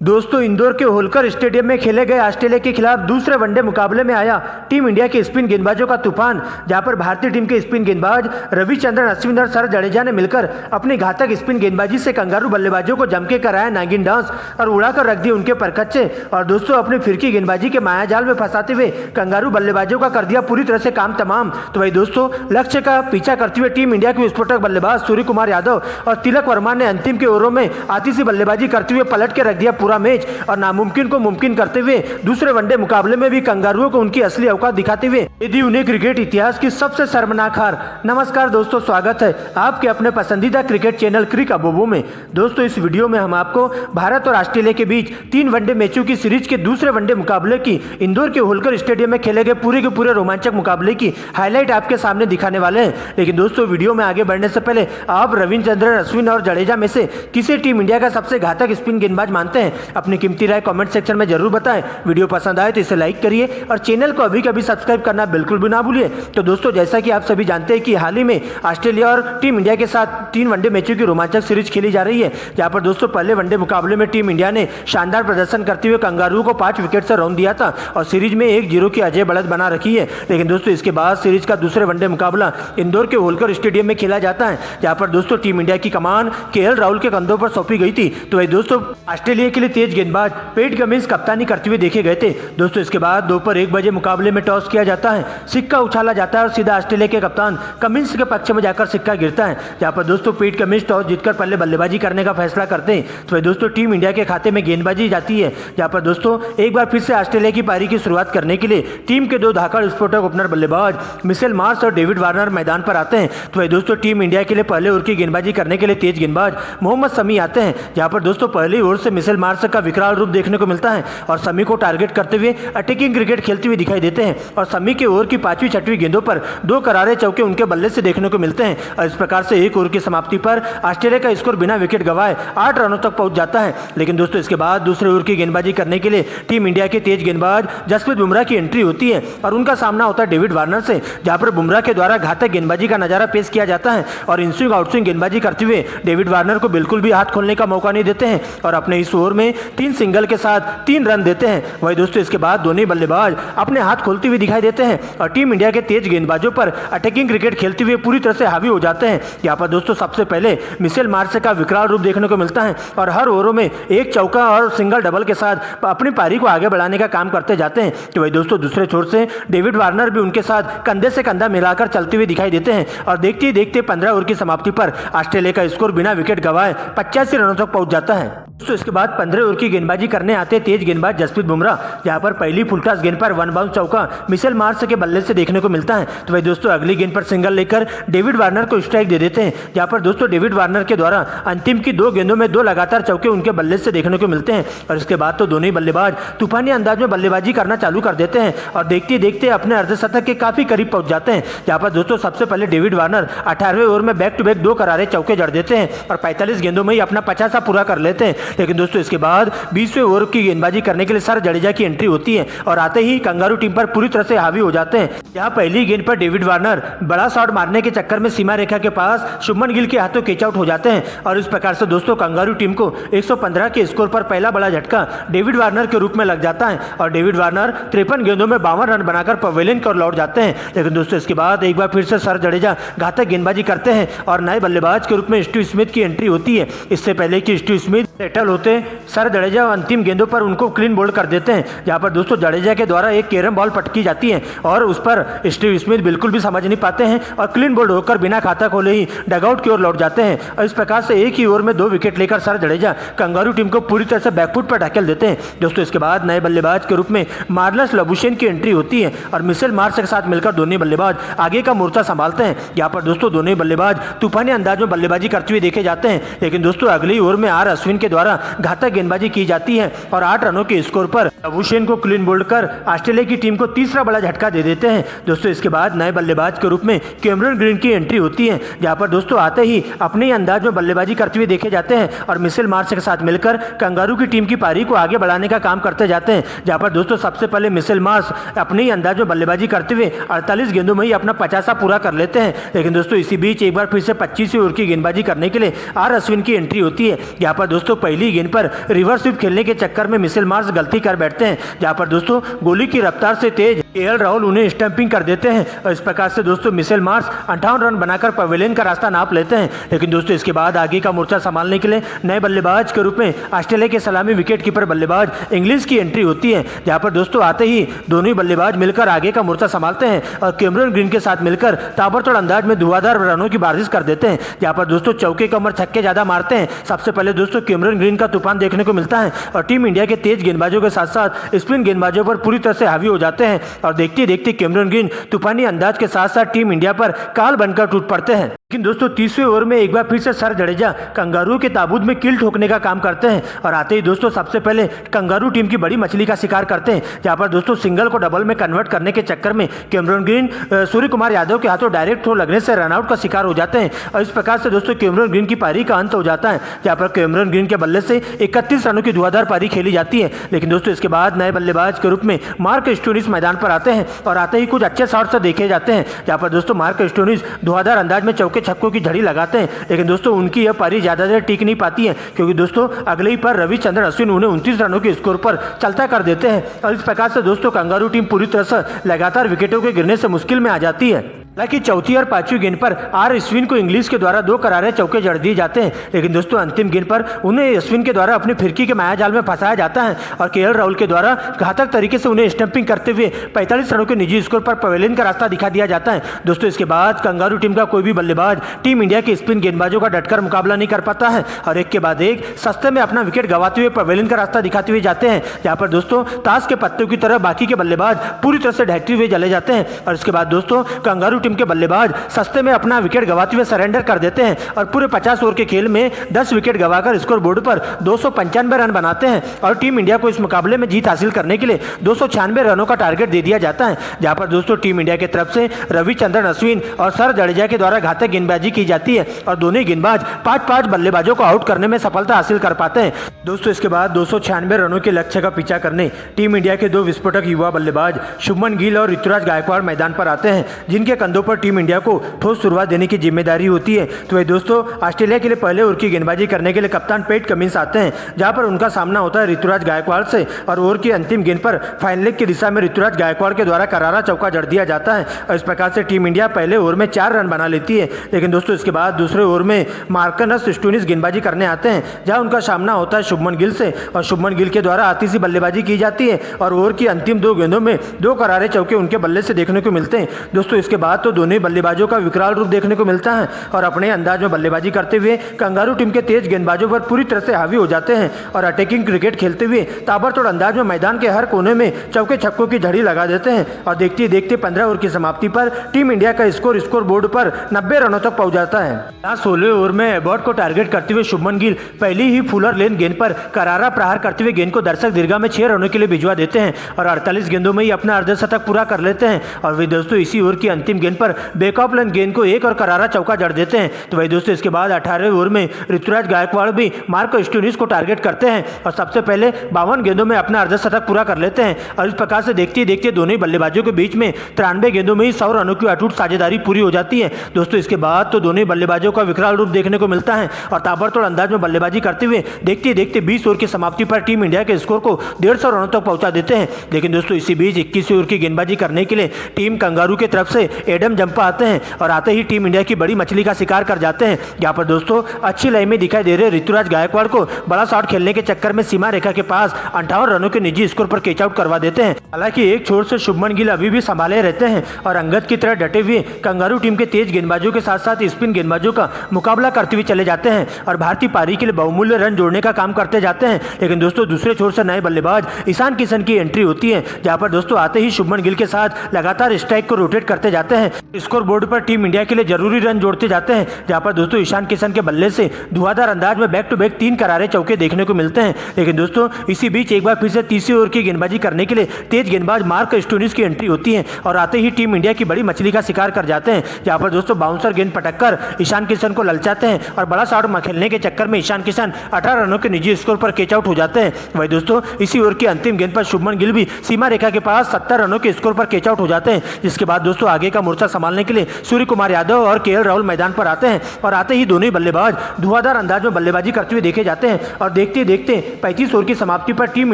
दोस्तों इंदौर के होलकर स्टेडियम में खेले गए ऑस्ट्रेलिया के खिलाफ दूसरे वनडे मुकाबले में आया टीम इंडिया के स्पिन गेंदबाजों का तूफान, जहां पर भारतीय टीम के स्पिन गेंदबाज रविचंद्रन अश्विन और सर जडेजा ने मिलकर अपनी घातक स्पिन गेंदबाजी से कंगारू बल्लेबाजों को जम के कराया नागिन डांस और उड़ाकर रख दिए उनके परकच्चे। और दोस्तों अपनी फिरकी गेंदबाजी के मायाजाल में फंसाते हुए कंगारू बल्लेबाजों का कर दिया पूरी तरह से काम तमाम। तो वही दोस्तों लक्ष्य का पीछा करते हुए टीम इंडिया के विस्फोटक बल्लेबाज सूर्य कुमार यादव और तिलक वर्मा ने अंतिम के ओवरों में आतिशी बल्लेबाजी करते हुए पलट के रख दिया पूरा मैच और नामुमकिन को मुमकिन करते हुए दूसरे वनडे मुकाबले में भी कंगारुओं को उनकी असली औकात दिखाते हुए यदि उन्हें क्रिकेट इतिहास की सबसे शर्मनाक हार। नमस्कार दोस्तों, स्वागत है आपके अपने पसंदीदा क्रिकेट चैनल क्रिक अबोबो में। दोस्तों इस वीडियो में हम आपको भारत और ऑस्ट्रेलिया के बीच 3 वनडे मैचों की सीरीज के दूसरे वनडे मुकाबले की इंदौर के होलकर स्टेडियम में खेले गए पूरे के पूरे रोमांचक मुकाबले की हाईलाइट आपके सामने दिखाने वाले हैं। लेकिन दोस्तों वीडियो में आगे बढ़ने से पहले आप रविचंद्रन अश्विन और जडेजा में से किसे टीम इंडिया का सबसे घातक स्पिन गेंदबाज मानते हैं? अपनी कीमती राय कमेंट सेक्शन में जरूर बताएं। वीडियो पसंद आए तो इसे लाइक करिए और चैनल को अभी कभी सब्सक्राइब करना बिल्कुल भी ना भूलिए। तो दोस्तों जैसा कि आप सभी जानते हैं कि हाल ही में ऑस्ट्रेलिया और टीम इंडिया के साथ 3 वनडे मैचों की रोमांचक सीरीज खेली जा रही है, जहां पर दोस्तों पहले वनडे मुकाबले में टीम इंडिया ने शानदार प्रदर्शन करते हुए कंगारू को 5 विकेट से रौंद दिया था और सीरीज में 1-0 की अजय बढ़त बना रखी है। लेकिन दोस्तों इसके बाद सीरीज का दूसरे वनडे मुकाबला इंदौर के होलकर स्टेडियम में खेला जाता है, जहां पर दोस्तों टीम इंडिया की कमान केएल राहुल के कंधों पर सौंपी गई थी। तो वही दोस्तों ऑस्ट्रेलिया के लिए तेज गेंदबाज पैट कमिंस कप्तानी करते हुए देखे गए थे। दोस्तों इसके बाद दोपहर 1 बजे मुकाबले में टॉस किया जाता है, सिक्का उछाला जाता है और सीधा ऑस्ट्रेलिया के कप्तान कमिंस के पक्ष में जाकर सिक्का गिरता है, जहां पर दोस्तों पैट कमिंस टॉस जीतकर पहले बल्लेबाजी करने का फैसला करते हैं। तो दोस्तों टीम इंडिया के खाते में गेंदबाजी जाती है, जहां पर दोस्तों एक बार फिर से ऑस्ट्रेलिया की पारी की शुरुआत करने के लिए टीम के 2 धाकड़ विस्फोटक ओपनर बल्लेबाज मिशेल मार्श और डेविड वार्नर मैदान पर आते हैं। तो दोस्तों टीम इंडिया के लिए पहले ओवर की गेंदबाजी करने के लिए तेज गेंदबाज मोहम्मद शमी आते हैं, जहां पर दोस्तों पहली ओवर से मिशेल मार्श का विकराल रूप देखने को मिलता है और शमी को टारगेट करते हुए अटैकिंग क्रिकेट खेलते हुए दिखाई देते हैं। और शमी के ओवर की 5वीं 6वीं गेंदों पर 2 करारे चौके उनके बल्ले से देखने को मिलते हैं और इस प्रकार से 1 ओवर की समाप्ति पर ऑस्ट्रेलिया का स्कोर बिना विकेट गंवाए 8 रनों तक पहुंच जाता है। लेकिन दोस्तों इसके बाद दूसरे ओवर की गेंदबाजी करने के लिए टीम इंडिया के तेज गेंदबाज जसप्रीत बुमराह की एंट्री होती है और उनका सामना होता है डेविड वार्नर से, जहां पर बुमराह के द्वारा घातक गेंदबाजी का नजारा पेश किया जाता है और इनस्विंग आउटस्विंग गेंदबाजी करते हुए डेविड वार्नर को बिल्कुल भी हाथ खोलने का मौका नहीं देते हैं और अपने इस ओवर में 3 सिंगल के साथ 3 रन देते हैं। वही दोस्तों इसके बाद दोनों बल्लेबाज अपने हाथ खोलते हुए दिखाई देते हैं और टीम इंडिया के तेज गेंदबाजों पर अटैकिंग क्रिकेट खेलते हुए पूरी तरह से हावी हो जाते हैं। यहाँ पर दोस्तों सबसे पहले मिशेल मार्श का विकराल रूप देखने को मिलता है और हर ओवरों में 1 चौका और सिंगल डबल के साथ अपनी पारी को आगे बढ़ाने का काम करते जाते हैं। तो वही दोस्तों दूसरे छोर से डेविड वार्नर भी उनके साथ कंधे से कंधा मिलाकर चलते हुए दिखाई देते हैं और देखते ही देखते 15 ओवर की समाप्ति पर ऑस्ट्रेलिया का स्कोर बिना विकेट गंवाए 85 रनों तक पहुंच जाता है। दोस्तों इसके बाद 15 ओवर की गेंदबाजी करने आते तेज गेंदबाज जसप्रीत बुमराह, जहां पर पहली फुलटॉस गेंद पर 1 बाउंस चौका मिशेल मार्श के बल्ले से देखने को मिलता है। तो वही दोस्तों अगली गेंद पर सिंगल लेकर डेविड वार्नर को स्ट्राइक दे देते हैं, जहां पर दोस्तों डेविड वार्नर के द्वारा अंतिम की 2 गेंदों में 2 लगातार चौके उनके बल्ले से देखने को मिलते हैं और इसके बाद तो दोनों ही बल्लेबाज तूफानी अंदाज में बल्लेबाजी करना चालू कर देते हैं और देखते देखते अपने अर्धशतक के काफी करीब पहुंच जाते हैं। जहां पर दोस्तों सबसे पहले डेविड वार्नर 18वें ओवर में बैक टू बैक 2 करारे चौके जड़ देते हैं और 45 गेंदों में ही अपना 50 पूरा कर लेते हैं। लेकिन दोस्तों इसके बाद 20वें ओवर की गेंदबाजी करने के लिए सर जडेजा की एंट्री होती है और आते ही कंगारू टीम पर पूरी तरह से हावी हो जाते हैं। यहाँ पहली गेंद पर डेविड वार्नर बड़ा शॉट मारने के चक्कर में सीमा रेखा के पास शुभमन गिल के हाथों कैच आउट हो जाते हैं और इस प्रकार से दोस्तों कंगारू टीम को 115 के स्कोर पर पहला बड़ा झटका डेविड वार्नर के रूप में लग जाता है और डेविड वार्नर 53 गेंदों में 52 रन बनाकर पवेलियन की ओर लौट जाते हैं। लेकिन दोस्तों इसके बाद एक बार फिर से सर जडेजा घातक गेंदबाजी करते हैं और नए बल्लेबाज के रूप में स्टीव स्मिथ की एंट्री होती है। इससे पहले कि स्टीव स्मिथ सेटल होते सर जडेजा अंतिम गेंदों पर उनको क्लीन बोल्ड कर देते हैं, जहां पर दोस्तों जडेजा के द्वारा एक कैरम बॉल पटकी जाती है और उस पर स्टीव स्मिथ बिल्कुल भी समझ नहीं पाते हैं और क्लीन बोल्ड होकर बिना खाता खोले ही डगआउट की ओर लौट जाते हैं और इस प्रकार से एक ही ओवर में 2 विकेट लेकर सर जडेजा कंगारू टीम को पूरी तरह से बैकफुट पर ढकेल देते हैं। दोस्तों इसके बाद नए बल्लेबाज के रूप में मार्लस लबुशेन की एंट्री होती है और मिशेल मार्श के साथ मिलकर दोनों बल्लेबाज आगे का मोर्चा संभालते हैं। यहाँ पर दोस्तों दोनों बल्लेबाज तूफानी अंदाज में बल्लेबाजी करते हुए देखे जाते हैं। लेकिन दोस्तों अगली ओवर में आर अश्विन के द्वारा घातक गेंदबाजी की जाती है और 8 रनों के स्कोर पर लबुशेन को क्लीन बोल्ड कर ऑस्ट्रेलिया की टीम को तीसरा बड़ा झटका दे देते हैं। दोस्तों इसके बाद नए बल्लेबाज के रूप में कैमरन ग्रीन की एंट्री होती है, जहां पर दोस्तों आते ही अपने ही अंदाज में बल्लेबाजी करते हुए देखे जाते हैं और मिशेल मार्श के साथ मिलकर कंगारू की टीम की पारी को आगे बढ़ाने का काम करते जाते हैं। जहां पर दोस्तों सबसे पहले मिशेल मार्श अपने ही अंदाज में बल्लेबाजी करते हुए 48 गेंदों में ही अपना 50 पूरा कर लेते हैं। लेकिन दोस्तों इसी बीच एक बार फिर से 25वीं ओवर की गेंदबाजी करने के लिए आर अश्विन की एंट्री होती है, जहां पर दोस्तों पहली गेंद पर रिवर्स स्वीप खेलने के चक्कर में मिशेल मार्श गलती कर बैठते हैं, जहां पर दोस्तों गोली की रफ्तार से तेज केएल राहुल उन्हें स्टंपिंग कर देते हैं और इस प्रकार से दोस्तों मिशेल मार्श 58 रन बनाकर पवेलियन का रास्ता नाप लेते हैं। लेकिन दोस्तों इसके बाद आगे का मोर्चा संभालने के लिए नए बल्लेबाज के रूप में ऑस्ट्रेलिया के सलामी विकेट कीपर बल्लेबाज इंग्लिश की एंट्री होती है, जहां पर दोस्तों आते ही दोनों ही बल्लेबाज मिलकर आगे का मोर्चा संभालते हैं और कैमरन ग्रीन के साथ मिलकर ताबड़तोड़ अंदाज में धुआंधार रनों की बारिश कर देते हैं, जहां पर दोस्तों चौके कमर छक्के ज्यादा मारते हैं। सबसे पहले दोस्तों कैमरन ग्रीन का तूफान देखने को मिलता है और टीम इंडिया के तेज गेंदबाजों के साथ साथ स्पिन गेंदबाजों पर पूरी तरह से हावी हो जाते हैं और देखते देखते कैमरन ग्रीन तूफानी अंदाज के साथ साथ टीम इंडिया पर काल बनकर टूट पड़ते हैं। लेकिन दोस्तों 30वें ओवर में एक बार फिर से सर जडेजा कंगारू के ताबूत में किल ठोकने का काम करते हैं और आते ही दोस्तों सबसे पहले कंगारू टीम की बड़ी मछली का शिकार करते हैं, जहां पर दोस्तों सिंगल को डबल में कन्वर्ट करने के चक्कर में कैमरन ग्रीन सूर्य कुमार यादव के हाथों डायरेक्ट थ्रो लगने से रनआउट का शिकार हो जाते हैं और इस प्रकार से दोस्तों कैमरन ग्रीन की पारी का अंत हो जाता है, जहां पर कैमरन ग्रीन के बल्ले से 31 रनों की धुआंधार पारी खेली जाती है। लेकिन दोस्तों इसके बाद नए बल्लेबाज के रूप में मार्क स्टोनिस मैदान पर आते हैं और आते ही कुछ अच्छे शॉट्स देखे जाते हैं, जहां पर दोस्तों मार्क स्टोनिस धुआंधार अंदाज में चौके छक्कों की झड़ी लगाते हैं। लेकिन दोस्तों उनकी यह पारी ज्यादा देर टिक नहीं पाती है, क्योंकि दोस्तों अगले ही पर रविचंद्रन अश्विन उन्हें 29 रनों के स्कोर पर चलता कर देते हैं और इस प्रकार से दोस्तों कंगारू टीम पूरी तरह से लगातार विकेटों के गिरने से मुश्किल में आ जाती है। हालांकि चौथी और पांचवी गेंद पर आर अश्विन को इंग्लिश के द्वारा 2 करारे चौके जड़ दिए जाते हैं, लेकिन दोस्तों अंतिम गेंद पर उन्हें अश्विन के द्वारा अपनी फिरकी के माया जाल में फंसाया जाता है और केएल राहुल के द्वारा घातक तरीके से उन्हें स्टंपिंग करते हुए 45 रनों के निजी स्कोर पर पवेलियन का रास्ता दिखा दिया जाता है। दोस्तों इसके बाद कंगारू टीम का कोई भी बल्लेबाज टीम इंडिया के स्पिन गेंदबाजों का डटकर मुकाबला नहीं कर पाता है और एक के बाद एक सस्ते में अपना विकेट गंवाते हुए पवेलियन का रास्ता दिखाते हुए जाते हैं, जहां पर दोस्तों ताश के पत्तों की तरह बाकी के बल्लेबाज पूरी तरह से ढहते हुए चले जाते हैं और इसके बाद दोस्तों कंगारू टीम के बल्लेबाज सस्ते में अपना विकेट गंवाते हुए सरेंडर कर देते हैं और पूरे 50 ओवर के खेल में 10 विकेट गंवाकर स्कोर बोर्ड पर 295 रन बनाते हैं और टीम इंडिया को इस मुकाबले में जीत हासिल करने के लिए 296 रनों का टारगेट दे दिया जाता है, जहां पर दोस्तों टीम इंडिया की तरफ से रविचंद्रन अश्विन और सर जडेजा के द्वारा घातक गेंदबाजी की जाती है और दोनों ही गेंदबाज 5-5 बल्लेबाजों को आउट करने में सफलता हासिल कर पाते हैं। दोस्तों इसके बाद 296 रनों के लक्ष्य का पीछा करने टीम इंडिया के 2 विस्फोटक युवा बल्लेबाज शुभमन गिल और ऋतुराज गायकवाड़ मैदान पर आते हैं, जिनके कंधों पर टीम इंडिया को ठोस शुरुआत देने की जिम्मेदारी होती है। तो वही दोस्तों ऑस्ट्रेलिया के लिए पहले ओवर की गेंदबाजी करने के लिए कप्तान पेट कमिंस आते हैं, जहां पर उनका सामना होता है ऋतुराज गायकवाड़ से और ओवर की अंतिम गेंद पर फाइन लेग की दिशा में ऋतुराज गायकवाड़ के द्वारा करारा चौका जड़ दिया जाता है और इस प्रकार से टीम इंडिया पहले ओवर में 4 रन बना लेती है। लेकिन दोस्तों इसके बाद दूसरे ओवर में मार्कस स्टोनिस गेंदबाजी करने आते हैं, जहां उनका सामना होता है शुभमन गिल से और शुभमन गिल के द्वारा आती सी बल्लेबाजी की जाती है और ओवर की अंतिम 2 गेंदों में 2 करारे चौके उनके बल्ले से देखने को मिलते हैं। दोस्तों इसके बाद तो दोनों ही बल्लेबाजों का विकराल रूप देखने को मिलता है और अपने अंदाज में बल्लेबाजी करते हुए कंगारू टीम के तेज गेंदबाजों पर पूरी तरह से हावी हो जाते हैं और अटैकिंग क्रिकेट खेलते हुए ताबड़तोड़ अंदाज में मैदान के हर कोने में चौके छक्कों की झड़ी लगा देते हैं और देखते देखते 15 ओवर की समाप्ति पर टीम इंडिया का स्कोर बोर्ड पर 90 रनों तक पहुंच जाता है। 16वें ओवर में एबॉर्ट को टारगेट करते हुए शुभमन गिल पहली ही फुलर लेन गेंद पर करारा प्रहार करते हुए गेंद को दर्शक दीर्घा में 6 रनों के लिए भिजवा देते हैं और 48 गेंदों में ही अपना अर्धशतक पूरा कर लेते हैं और वे दोस्तों इसी ओवर की अंतिम गेंद पर बैकऑफ लेन गेंद को एक और करारा चौका जड़ देते हैं। तो वही दोस्तों इसके बाद 18वें ओवर में ऋतुराज गायकवाड़ भी मार्क स्टोनिस को टारगेट करते हैं और सबसे पहले 52 गेंदों में अपना अर्धशतक पूरा कर लेते हैं और इस प्रकार से देखते देखते दोनों ही बल्लेबाजों के बीच में 93 गेंदों में ही 100 रनों की अटूट साझेदारी पूरी हो जाती है। दोस्तों इसके बाद तो दोनों ही बल्लेबाजों का विकराल रूप देखने को मिलता है और ताबड़तोड़ अंदाज में बल्लेबाजी करते हुए देखते देखते 20 ओवर की समाप्ति पर टीम इंडिया के स्कोर को 150 रनों तक पहुंचा देते हैं। लेकिन दोस्तों इसी बीच 21 ओवर की गेंदबाजी करने के लिए टीम कंगारू की तरफ से एडम जंपा आते हैं और आते ही टीम इंडिया की बड़ी मछली का शिकार कर जाते हैं। यहाँ पर दोस्तों अच्छी लाइन में दिखाई दे रहे ऋतुराज गायकवाड़ को बड़ा शॉट खेलने के चक्कर में सीमा रेखा के पास 58 रनों के निजी स्कोर पर कैच आउट करवा देते हैं। हालांकि एक छोर से शुभमन गिल अभी भी संभाले रहते हैं और अंगद की तरह डटे हुए कंगारू टीम के तेज गेंदबाजों के साथ साथ स्पिन गेंदबाजों का मुकाबला करते हुए चले जाते हैं और भारतीय पारी के लिए बहुमूल्य रन जोड़ने का काम करते जाते हैं। लेकिन दोस्तों दूसरे छोर से नए बल्लेबाज ईशान किशन की एंट्री होती है, जहां पर दोस्तों आते ही शुभमन गिल के साथ लगातार स्ट्राइक को रोटेट करते जाते हैं। स्कोर बोर्ड पर टीम इंडिया के लिए जरूरी रन जोड़ते जाते हैं, जहां पर दोस्तों ईशान किशन के बल्ले से धुआंधार अंदाज में बैक टू बैक 3 करारे चौके देखने को मिलते हैं। लेकिन दोस्तों इसी बीच एक बार फिर से 30 ओवर की गेंदबाजी करने के लिए तेज गेंदबाज मार्क स्टोनिस की एंट्री होती है और आते ही टीम इंडिया की बड़ी मछली का शिकार कर जाते हैं, जहां पर दोस्तों बाउंसर गेंद पटककर ईशान किशन को ललचाते हैं और बड़ा शॉट खेलने के चक्कर में ईशान किशन 18 रनों के निजी स्कोर पर कैच आउट हो जाते हैं। वही दोस्तों इसी ओवर की अंतिम गेंद पर शुभमन गिल भी सीमा रेखा के पास 70 रनों के स्कोर पर कैच आउट हो जाते हैं, जिसके बाद दोस्तों आगे का मोर्चा मोर्चा संभालने के लिए सूर्य कुमार यादव और केएल राहुल मैदान पर आते हैं और आते ही दोनों ही बल्लेबाज धुआंधार अंदाज में बल्लेबाजी करते हुए देखे जाते हैं और देखते देखते 35 ओवर की समाप्ति पर टीम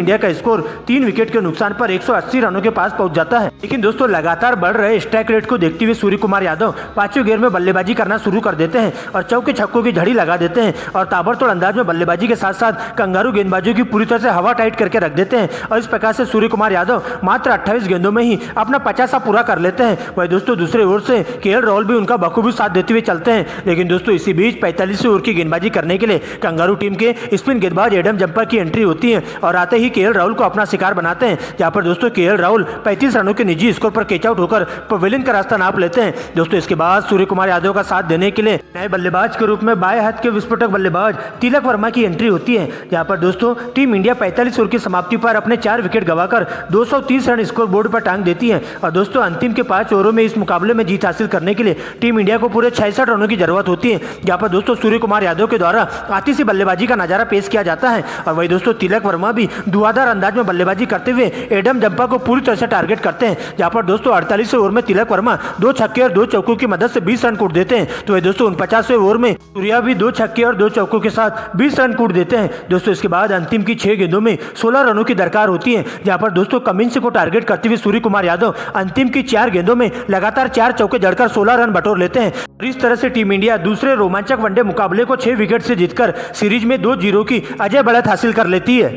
इंडिया का स्कोर 3 विकेट के नुकसान पर 180 रनों के पास पहुंच जाता है। लेकिन दोस्तों लगातार बढ़ रहे स्ट्राइक रेट को देखते हुए सूर्य कुमार यादव 5वें गेयर में बल्लेबाजी करना शुरू कर देते हैं और चौके छक्कों की झड़ी लगा देते हैं और ताबड़तोड़ अंदाज में बल्लेबाजी के साथ साथ कंगारू गेंदबाजों की पूरी तरह से हवा टाइट करके रख देते हैं और इस प्रकार से सूर्य कुमार यादव मात्र 28 गेंदों में ही अपना 50 पूरा कर लेते हैं। वही दोस्तों दूसरे ओर से केएल राहुल भी उनका बखूबी साथ देते हुए चलते हैं। लेकिन दोस्तों इसी बीच 45 ओवर की गेंदबाजी करने के लिए कंगारू टीम के स्पिन गेंदबाज एडम जंपर की एंट्री होती है और आते ही केएल राहुल को अपना शिकार बनाते हैं, जहां पर दोस्तों केएल राहुल 35 रनों के निजी स्कोर पर कैच आउट होकर पवेलियन का रास्ता नाप लेते हैं। दोस्तों इसके बाद सूर्य कुमार यादव का साथ देने के लिए नए बल्लेबाज के रूप में बाएं हाथ के विस्फोटक बल्लेबाज तिलक वर्मा की एंट्री होती है, जहां पर दोस्तों टीम इंडिया 45 ओवर की समाप्ति पर अपने 4 विकेट गंवाकर 230 रन स्कोर बोर्ड पर टांग देती है। और दोस्तों अंतिम के 5 ओवरों में इस मुकाबले में जीत हासिल करने के लिए टीम इंडिया को पूरे 66 रनों की जरूरत होती है, जहां पर दोस्तों सूर्य कुमार यादव के द्वारा आतिशी बल्लेबाजी का नजारा पेश किया जाता है। और वही दोस्तों तिलक वर्मा भी धुआंधार अंदाज में बल्लेबाजी करते हुए एडम जंपा को पूरी तरह से टारगेट करते हैं, जहां पर दोस्तों 48 ओवर में तिलक वर्मा 2 छक्के और 2 चौकों की मदद से 20 रन कूट देते हैं। तो वही दोस्तों 49वें ओवर में सूर्या भी 2 छक्के और 2 चौकों के साथ 20 रन कूट देते हैं। दोस्तों इसके बाद अंतिम की 6 गेंदों में 16 रनों की दरकार होती है, जहां पर दोस्तों कमिंस को टारगेट करते हुए सूर्य कुमार यादव अंतिम की 4 गेंदों में लगातार 4 चौके जड़कर 16 रन बटोर लेते हैं। और इस तरह से टीम इंडिया दूसरे रोमांचक वनडे मुकाबले को 6 विकेट से जीतकर सीरीज में 2-0 की अजय बढ़त हासिल कर लेती है।